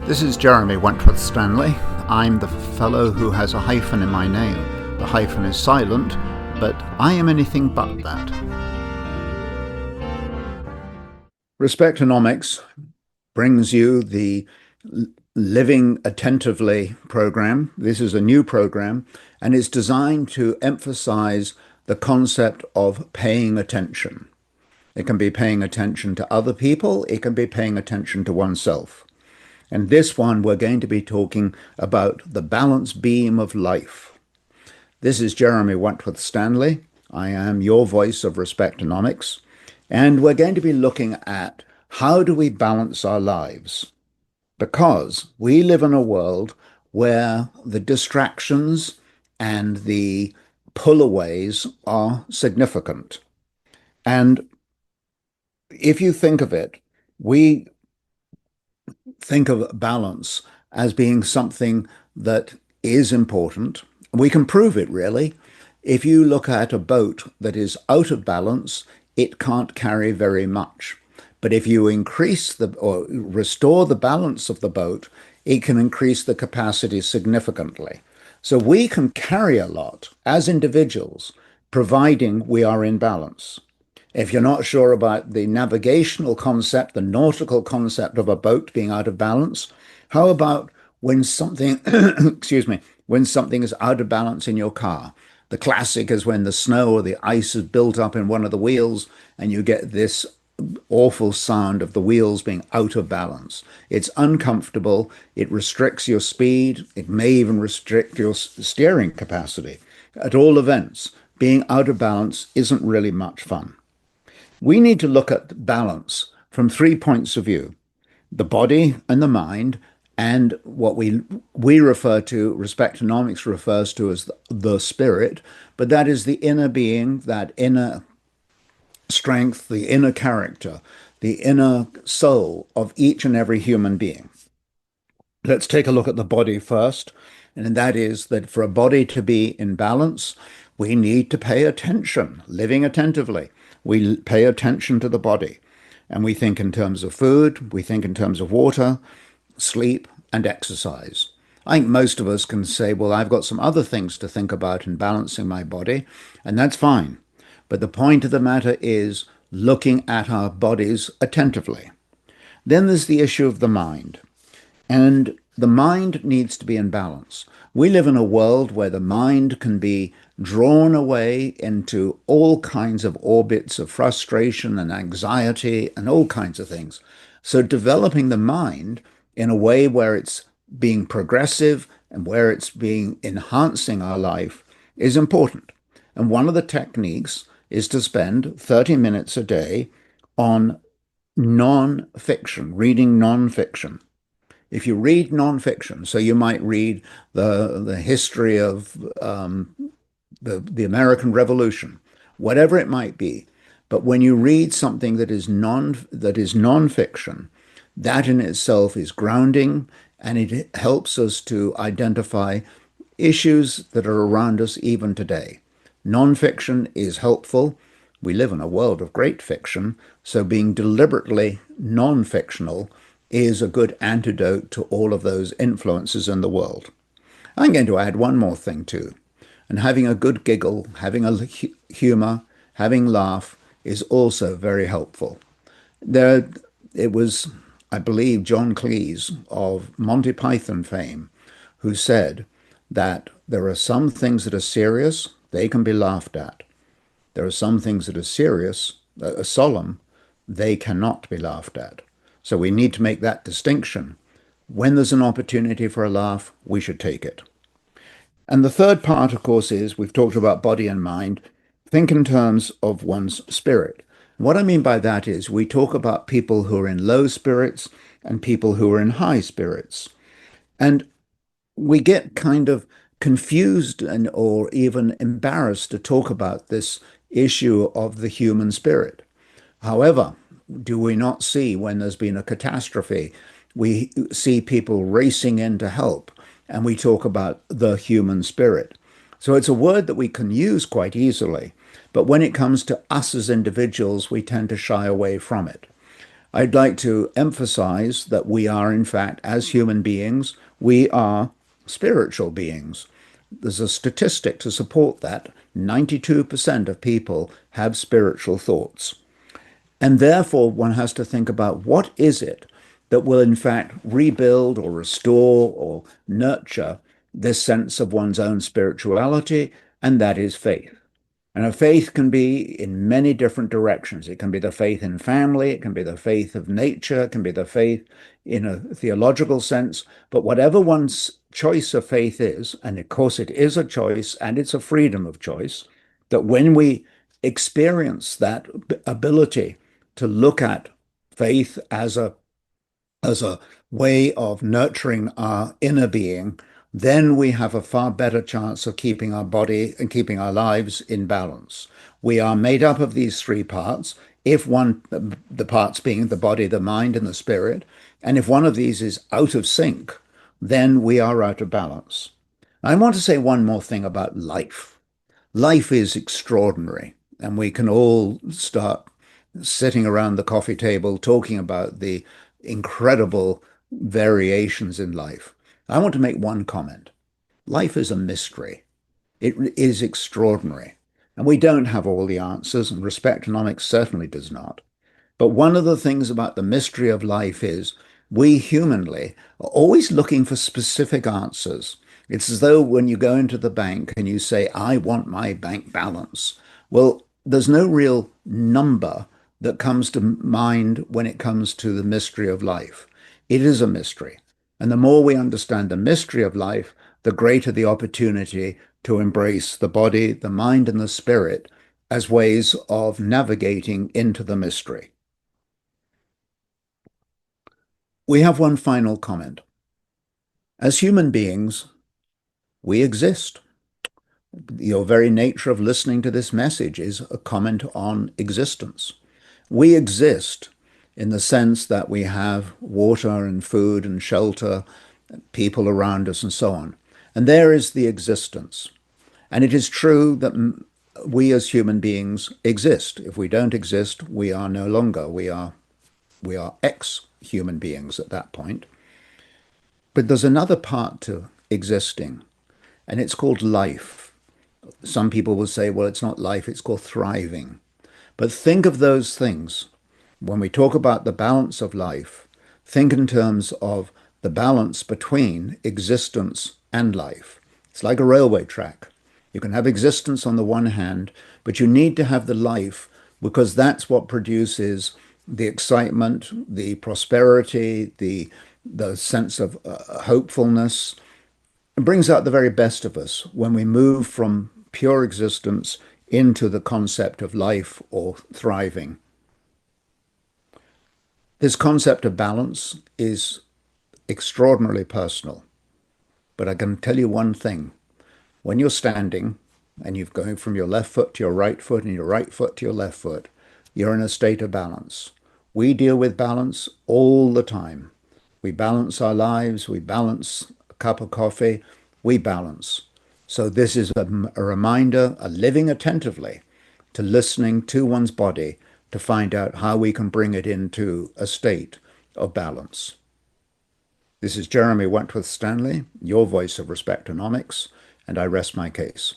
This is Jeremy Wentworth-Stanley. I'm the fellow who has a hyphen in my name. The hyphen is silent, but I am anything but that. Respectonomics brings you the Living Attentively program. This is a new program, and it's designed to emphasize the concept of paying attention. It can be paying attention to other people. It can be paying attention to oneself. And this one, we're going to be talking about the balance beam of life. This is Jeremy Wentworth-Stanley. I am your voice of Respectonomics. And we're going to be looking at how do we balance our lives? Because we live in a world where the distractions and the pull-aways are significant. And if you think of it, we think of balance as being something that is important. We can prove it, really. If you look at a boat that is out of balance, it can't carry very much. But if you increase or restore the balance of the boat, it can increase the capacity significantly. So we can carry a lot as individuals, providing we are in balance. If you're not sure about the navigational concept, the nautical concept of a boat being out of balance, how about when something, when something is out of balance in your car? The classic is when the snow or the ice is built up in one of the wheels and you get this awful sound of the wheels being out of balance. It's uncomfortable. It restricts your speed. It may even restrict your steering capacity. At all events, being out of balance isn't really much fun. We need to look at balance from 3 points of view: the body and the mind, and what we refer to, Respectonomics refers to as the spirit, but that is the inner being, that inner strength, the inner character, the inner soul of each and every human being. Let's take a look at the body first, and that is that for a body to be in balance, we need to pay attention, living attentively. We pay attention to the body, and we think in terms of food, we think in terms of water, sleep, and exercise. I think most of us can say, well, I've got some other things to think about in balancing my body, and that's fine. But the point of the matter is looking at our bodies attentively. Then there's the issue of the mind, and the mind needs to be in balance. We live in a world where the mind can be drawn away into all kinds of orbits of frustration and anxiety and all kinds of things. So developing the mind in a way where it's being progressive and where it's being enhancing our life is important. And one of the techniques is to spend 30 minutes a day on non-fiction, reading non-fiction. If you read non-fiction, so you might read the history of the American Revolution, whatever it might be, but when you read something that is non-fiction, that in itself is grounding, and it helps us to identify issues that are around us even today. Non-fiction is helpful. We live in a world of great fiction, so being deliberately non-fictional is a good antidote to all of those influences in the world. I'm going to add one more thing too, and having a good giggle, having a humor, having laugh is also very helpful. It was, I believe, John Cleese of Monty Python fame who said that there are some things that are serious, they can be laughed at. There are some things that are serious, solemn, they cannot be laughed at. So we need to make that distinction. When there's an opportunity for a laugh, we should take it. And the third part, of course, is we've talked about body and mind. Think in terms of one's spirit. What I mean by that is we talk about people who are in low spirits and people who are in high spirits. And we get kind of confused or even embarrassed to talk about this issue of the human spirit. However, do we not see when there's been a catastrophe, we see people racing in to help, and we talk about the human spirit. So it's a word that we can use quite easily, but when it comes to us as individuals, we tend to shy away from it. I'd like to emphasize that we are, in fact, as human beings, we are spiritual beings. There's a statistic to support that. 92% of people have spiritual thoughts. And therefore, one has to think about what is it that will, in fact, rebuild or restore or nurture this sense of one's own spirituality, and that is faith. And a faith can be in many different directions. It can be the faith in family, it can be the faith of nature, it can be the faith in a theological sense. But whatever one's choice of faith is, and of course it is a choice and it's a freedom of choice, that when we experience that ability to look at faith as a way of nurturing our inner being, then we have a far better chance of keeping our body and keeping our lives in balance. We are made up of these three parts. If one, the parts being the body, the mind, and the spirit, and if one of these is out of sync, then we are out of balance. I want to say one more thing about life. Life is extraordinary, and we can all start sitting around the coffee table talking about the incredible variations in life. I want to make one comment. Life is a mystery. It is extraordinary. And we don't have all the answers, and Respectonomics certainly does not. But one of the things about the mystery of life is we humanly are always looking for specific answers. It's as though when you go into the bank and you say, I want my bank balance. Well, there's no real number that comes to mind when it comes to the mystery of life. It is a mystery. And the more we understand the mystery of life, the greater the opportunity to embrace the body, the mind, and the spirit as ways of navigating into the mystery. We have one final comment. As human beings, we exist. Your very nature of listening to this message is a comment on existence. We exist in the sense that we have water and food and shelter, people around us, and so on. And there is the existence. And it is true that we as human beings exist. If we don't exist, we are no longer. We are ex-human beings at that point. But there's another part to existing, and it's called life. Some people will say, well, it's not life, it's called thriving. But think of those things. When we talk about the balance of life, think in terms of the balance between existence and life. It's like a railway track. You can have existence on the one hand, but you need to have the life because that's what produces the excitement, the prosperity, the sense of hopefulness. It brings out the very best of us when we move from pure existence into the concept of life or thriving. This concept of balance is extraordinarily personal, but I can tell you one thing. When you're standing and you're going from your left foot to your right foot and your right foot to your left foot, you're in a state of balance. We deal with balance all the time. We balance our lives, we balance a cup of coffee, we balance. So this is a reminder, a living attentively to listening to one's body to find out how we can bring it into a state of balance. This is Jeremy Wentworth-Stanley, your voice of Respectonomics, and I rest my case.